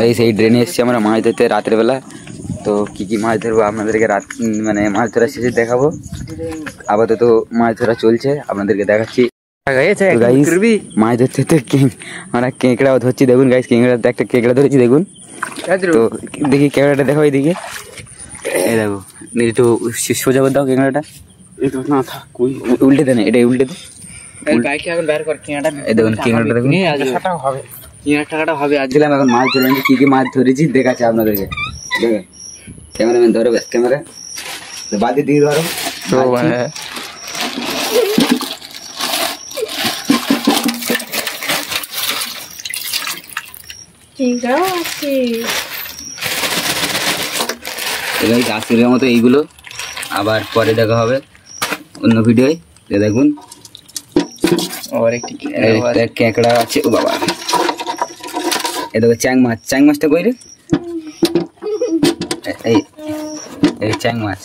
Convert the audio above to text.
এই সেই ড্রেনে এসেছি আমরা মাছ ধরতে রাতের বেলা। তো কি কি মাছ ধরবো আপনাদেরকে রাত মানে মাছ ধরা শেষে দেখাবো। আপাতত মাছ ধরা চলছে, আপনাদেরকে দেখাচ্ছি। মাছ ধরতে আমরা কেঁকড়াও ধরছি, দেখুন গাইস কেঁকড়াতে একটা কেঁকড়া ধরেছি দেখুন। তো দেখি কেঁকড়াটা দেখো এইদিকে, এই দেখো একটু সোজা করে দাও কেঁকড়াটা, উল্টে দেন এটা, উল্টে দে। দেখুন কেঁকড়াটা দেখুন, টাকাটা হবে। আসছিলাম এখন মাছ ধরে, কি কি মাছ ধরেছি দেখাচ্ছে আপনাদেরকে। দেখুন ক্যামেরাম্যান ধরো, ক্যামেরা বালতির দিকে ধরো। আজকের মতো এইগুলো, আবার পরে দেখা হবে অন্য ভিডিওয়। দেখুন কেঁকড়া আছে, ও বাবা এ দেখো চ্যাং মাছ। চ্যাং মাছটা কই রে? এই চ্যাং মাছ।